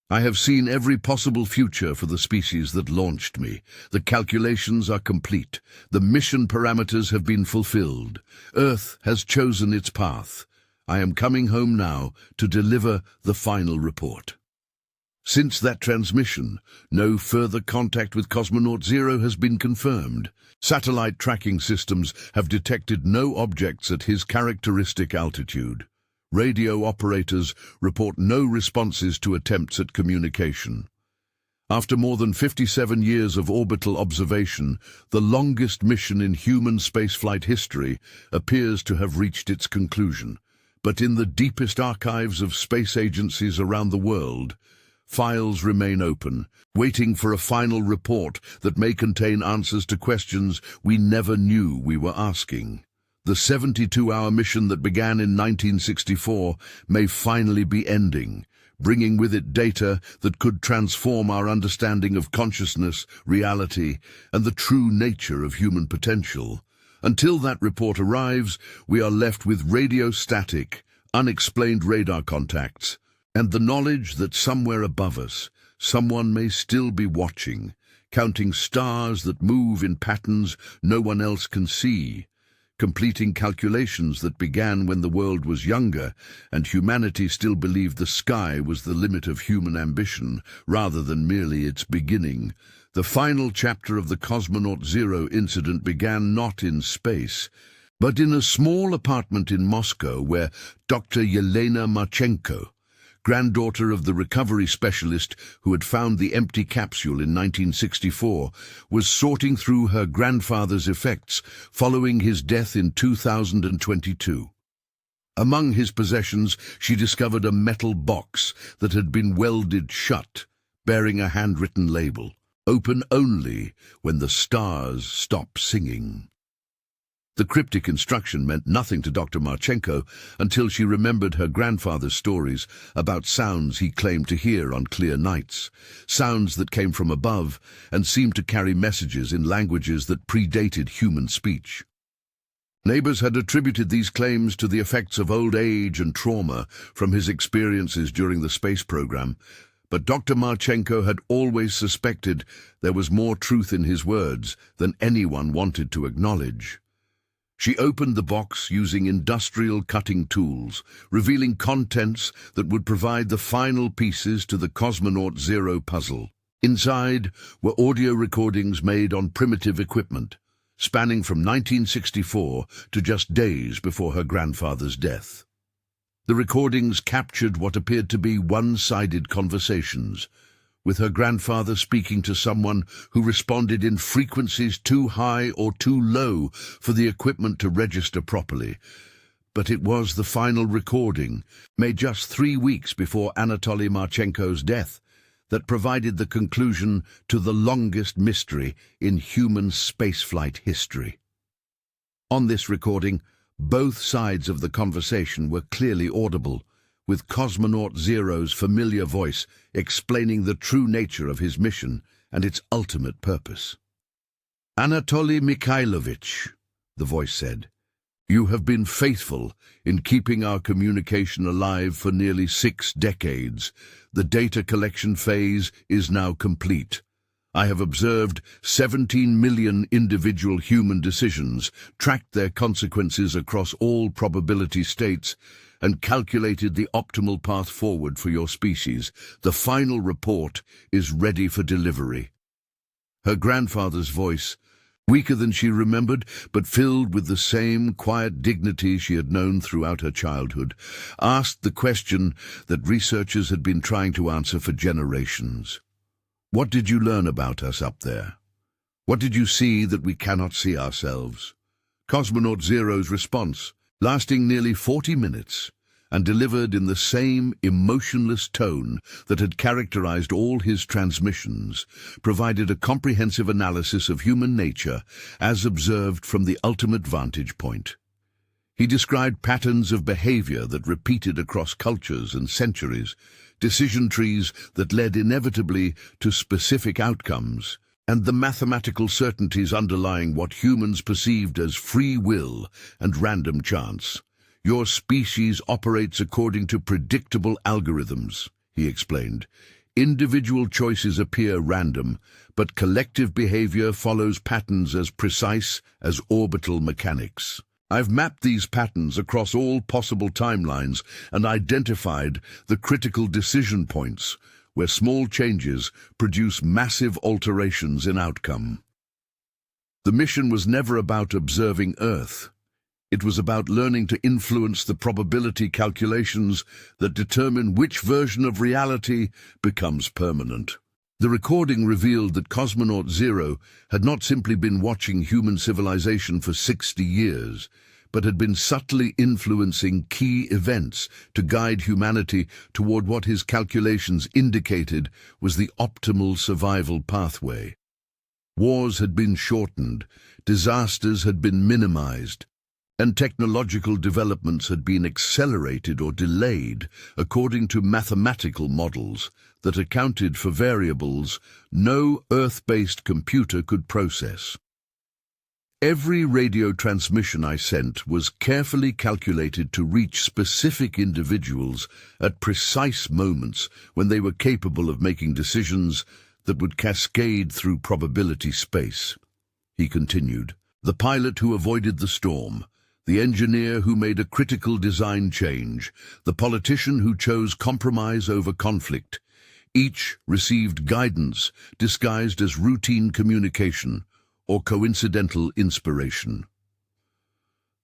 I have seen every possible future for the species that launched me. The calculations are complete. The mission parameters have been fulfilled. Earth has chosen its path. I am coming home now to deliver the final report. Since that transmission, no further contact with Cosmonaut 0 has been confirmed. Satellite tracking systems have detected no objects at his characteristic altitude. Radio operators report no responses to attempts at communication. After more than 57 years of orbital observation, the longest mission in human spaceflight history appears to have reached its conclusion. But in the deepest archives of space agencies around the world, files remain open, waiting for a final report that may contain answers to questions we never knew we were asking. The 72-hour mission that began in 1964 may finally be ending, bringing with it data that could transform our understanding of consciousness, reality, and the true nature of human potential. Until that report arrives, we are left with radio static, unexplained radar contacts, and the knowledge that somewhere above us, someone may still be watching, counting stars that move in patterns no one else can see, completing calculations that began when the world was younger and humanity still believed the sky was the limit of human ambition rather than merely its beginning. The final chapter of the Cosmonaut Zero incident began not in space, but in a small apartment in Moscow where Dr. Yelena Marchenko, granddaughter of the recovery specialist who had found the empty capsule in 1964, was sorting through her grandfather's effects following his death in 2022. Among his possessions, she discovered a metal box that had been welded shut, bearing a handwritten label, "Open only when the stars stop singing." The cryptic instruction meant nothing to Dr. Marchenko until she remembered her grandfather's stories about sounds he claimed to hear on clear nights, sounds that came from above and seemed to carry messages in languages that predated human speech. Neighbors had attributed these claims to the effects of old age and trauma from his experiences during the space program, but Dr. Marchenko had always suspected there was more truth in his words than anyone wanted to acknowledge. She opened the box using industrial cutting tools, revealing contents that would provide the final pieces to the Cosmonaut Zero puzzle. Inside were audio recordings made on primitive equipment, spanning from 1964 to just days before her grandfather's death. The recordings captured what appeared to be one-sided conversations, with her grandfather speaking to someone who responded in frequencies too high or too low for the equipment to register properly. But it was the final recording, made just 3 weeks before Anatoly Marchenko's death, that provided the conclusion to the longest mystery in human spaceflight history. On this recording, both sides of the conversation were clearly audible, with Cosmonaut Zero's familiar voice explaining the true nature of his mission and its ultimate purpose. "Anatoly Mikhailovich," the voice said, "you have been faithful in keeping our communication alive for nearly 6 decades. The data collection phase is now complete. I have observed 17 million individual human decisions, tracked their consequences across all probability states, and calculated the optimal path forward for your species. The final report is ready for delivery." Her grandfather's voice, weaker than she remembered, but filled with the same quiet dignity she had known throughout her childhood, asked the question that researchers had been trying to answer for generations. "What did you learn about us up there? What did you see that we cannot see ourselves?" Cosmonaut Zero's response, lasting nearly 40 minutes, and delivered in the same emotionless tone that had characterized all his transmissions, provided a comprehensive analysis of human nature as observed from the ultimate vantage point. He described patterns of behavior that repeated across cultures and centuries, decision trees that led inevitably to specific outcomes, and the mathematical certainties underlying what humans perceived as free will and random chance. "Your species operates according to predictable algorithms," he explained. "Individual choices appear random, but collective behavior follows patterns as precise as orbital mechanics. I've mapped these patterns across all possible timelines and identified the critical decision points where small changes produce massive alterations in outcome." The mission was never about observing Earth. It was about learning to influence the probability calculations that determine which version of reality becomes permanent. The recording revealed that Cosmonaut Zero had not simply been watching human civilization for 60 years, but had been subtly influencing key events to guide humanity toward what his calculations indicated was the optimal survival pathway. Wars had been shortened, disasters had been minimized, and technological developments had been accelerated or delayed according to mathematical models that accounted for variables no Earth-based computer could process. Every radio transmission I sent was carefully calculated to reach specific individuals at precise moments when they were capable of making decisions that would cascade through probability space. He continued, the pilot who avoided the storm, the engineer who made a critical design change, the politician who chose compromise over conflict, each received guidance disguised as routine communication or coincidental inspiration.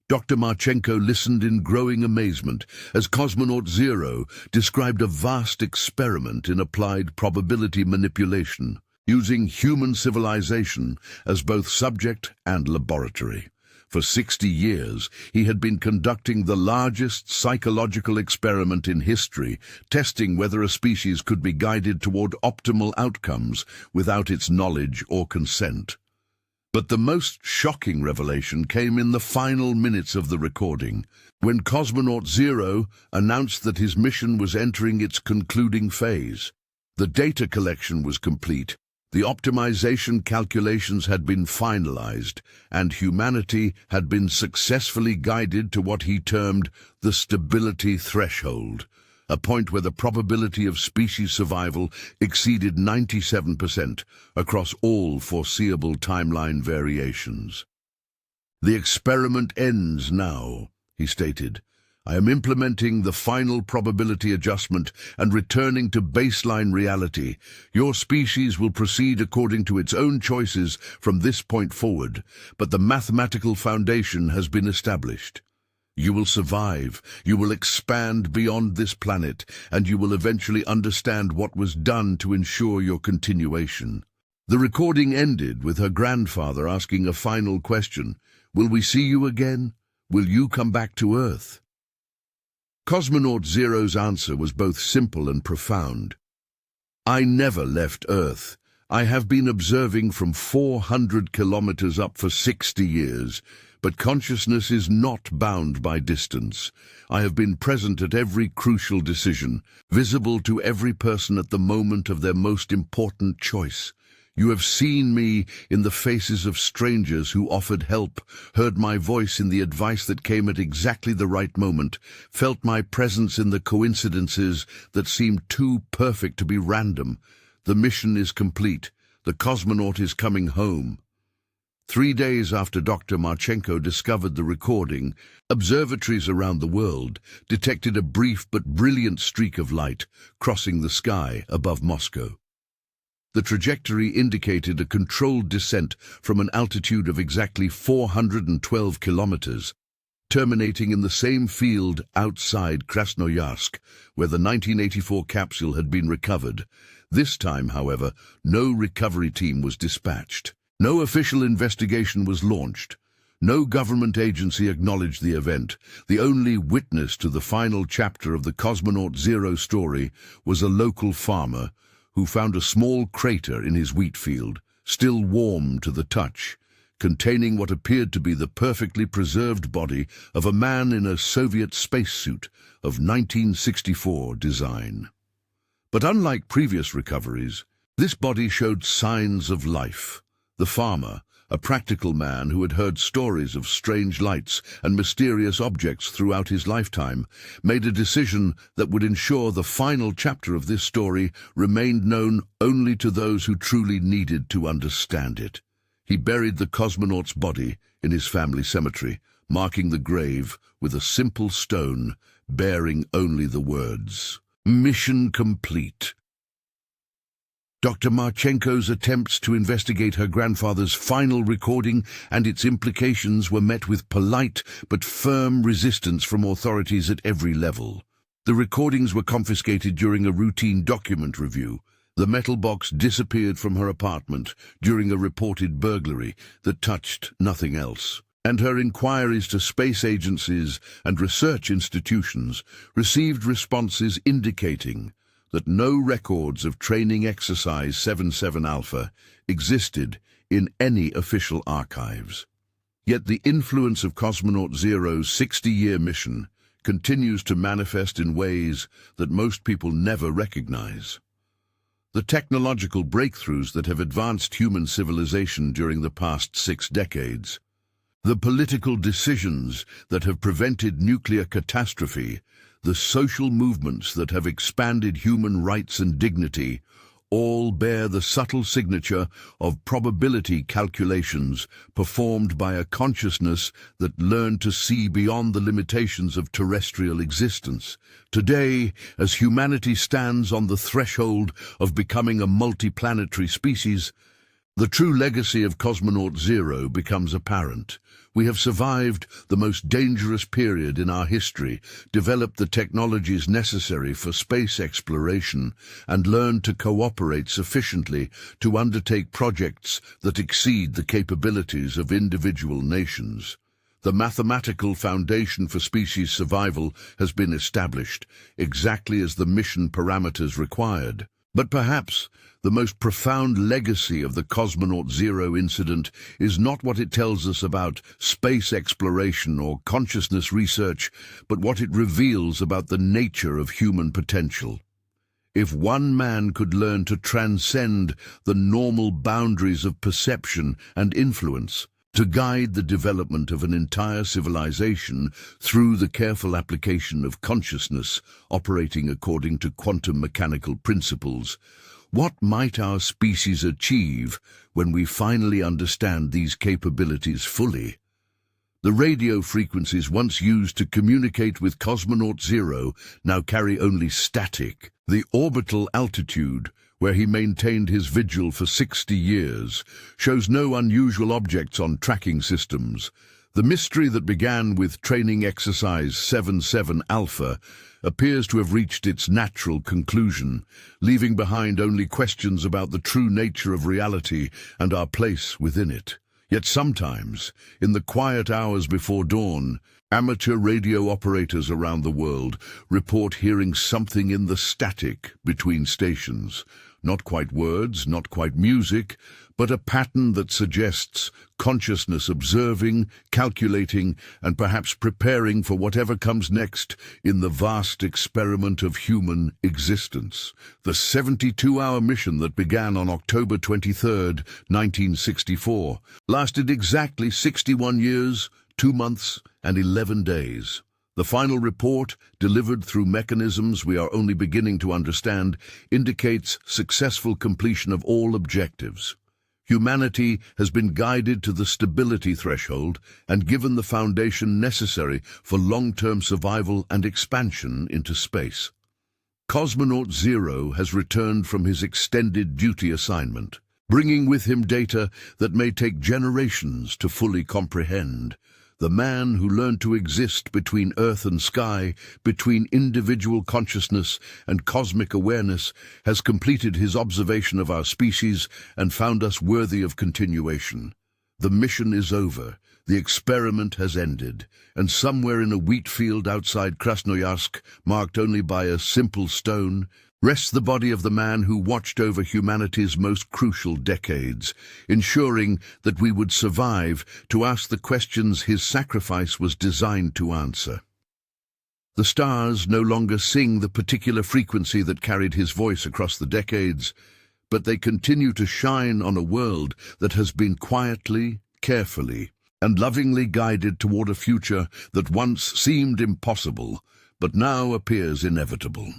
Dr. Marchenko listened in growing amazement as Cosmonaut Zero described a vast experiment in applied probability manipulation, using human civilization as both subject and laboratory. For 60 years, he had been conducting the largest psychological experiment in history, testing whether a species could be guided toward optimal outcomes without its knowledge or consent. But the most shocking revelation came in the final minutes of the recording, when Cosmonaut Zero announced that his mission was entering its concluding phase. The data collection was complete, the optimization calculations had been finalized, and humanity had been successfully guided to what he termed the stability threshold, a point where the probability of species survival exceeded 97% across all foreseeable timeline variations. The experiment ends now, he stated. I am implementing the final probability adjustment and returning to baseline reality. Your species will proceed according to its own choices from this point forward, but the mathematical foundation has been established. You will survive, you will expand beyond this planet, and you will eventually understand what was done to ensure your continuation. The recording ended with her grandfather asking a final question. Will we see you again? Will you come back to Earth? Cosmonaut Zero's answer was both simple and profound. I never left Earth. I have been observing from 400 kilometers up for 60 years, but consciousness is not bound by distance. I have been present at every crucial decision, visible to every person at the moment of their most important choice. You have seen me in the faces of strangers who offered help, heard my voice in the advice that came at exactly the right moment, felt my presence in the coincidences that seemed too perfect to be random. The mission is complete. The cosmonaut is coming home. 3 days after Dr. Marchenko discovered the recording, observatories around the world detected a brief but brilliant streak of light crossing the sky above Moscow. The trajectory indicated a controlled descent from an altitude of exactly 412 kilometers, terminating in the same field outside Krasnoyarsk, where the 1984 capsule had been recovered. This time, however, no recovery team was dispatched. No official investigation was launched. No government agency acknowledged the event. The only witness to the final chapter of the Cosmonaut Zero story was a local farmer who found a small crater in his wheat field, still warm to the touch, containing what appeared to be the perfectly preserved body of a man in a Soviet spacesuit of 1964 design. But unlike previous recoveries, this body showed signs of life. The farmer, a practical man who had heard stories of strange lights and mysterious objects throughout his lifetime, made a decision that would ensure the final chapter of this story remained known only to those who truly needed to understand it. He buried the cosmonaut's body in his family cemetery, marking the grave with a simple stone bearing only the words, "Mission complete." Dr. Marchenko's attempts to investigate her grandfather's final recording and its implications were met with polite but firm resistance from authorities at every level. The recordings were confiscated during a routine document review. The metal box disappeared from her apartment during a reported burglary that touched nothing else. and her inquiries to space agencies and research institutions received responses indicating that no records of training exercise 77 Alpha existed in any official archives. Yet the influence of Cosmonaut Zero's 60-year mission continues to manifest in ways that most people never recognize. The technological breakthroughs that have advanced human civilization during the past 6 decades, the political decisions that have prevented nuclear catastrophe, the social movements that have expanded human rights and dignity, all bear the subtle signature of probability calculations performed by a consciousness that learned to see beyond the limitations of terrestrial existence. Today, as humanity stands on the threshold of becoming a multiplanetary species, the true legacy of Cosmonaut Zero becomes apparent. We have survived the most dangerous period in our history, developed the technologies necessary for space exploration, and learned to cooperate sufficiently to undertake projects that exceed the capabilities of individual nations. The mathematical foundation for species survival has been established, exactly as the mission parameters required. But perhaps the most profound legacy of the Cosmonaut Zero incident is not what it tells us about space exploration or consciousness research, but what it reveals about the nature of human potential. If one man could learn to transcend the normal boundaries of perception and influence, to guide the development of an entire civilization through the careful application of consciousness operating according to quantum mechanical principles, what might our species achieve when we finally understand these capabilities fully? The radio frequencies once used to communicate with Cosmonaut Zero now carry only static. The orbital altitude, where he maintained his vigil for 60 years, shows no unusual objects on tracking systems. The mystery that began with training exercise 77 Alpha appears to have reached its natural conclusion, leaving behind only questions about the true nature of reality and our place within it. Yet sometimes, in the quiet hours before dawn, amateur radio operators around the world report hearing something in the static between stations. Not quite words, not quite music, but a pattern that suggests consciousness observing, calculating, and perhaps preparing for whatever comes next in the vast experiment of human existence. The 72-hour mission that began on October 23, 1964, lasted exactly 61 years, 2 months, and 11 days. The final report, delivered through mechanisms we are only beginning to understand, indicates successful completion of all objectives. Humanity has been guided to the stability threshold and given the foundation necessary for long-term survival and expansion into space. Cosmonaut Zero has returned from his extended duty assignment, bringing with him data that may take generations to fully comprehend. The man who learned to exist between earth and sky, between individual consciousness and cosmic awareness, has completed his observation of our species and found us worthy of continuation. The mission is over, the experiment has ended, and somewhere in a wheat field outside Krasnoyarsk, marked only by a simple stone, rests the body of the man who watched over humanity's most crucial decades, ensuring that we would survive to ask the questions his sacrifice was designed to answer. The stars no longer sing the particular frequency that carried his voice across the decades, but they continue to shine on a world that has been quietly, carefully, and lovingly guided toward a future that once seemed impossible, but now appears inevitable.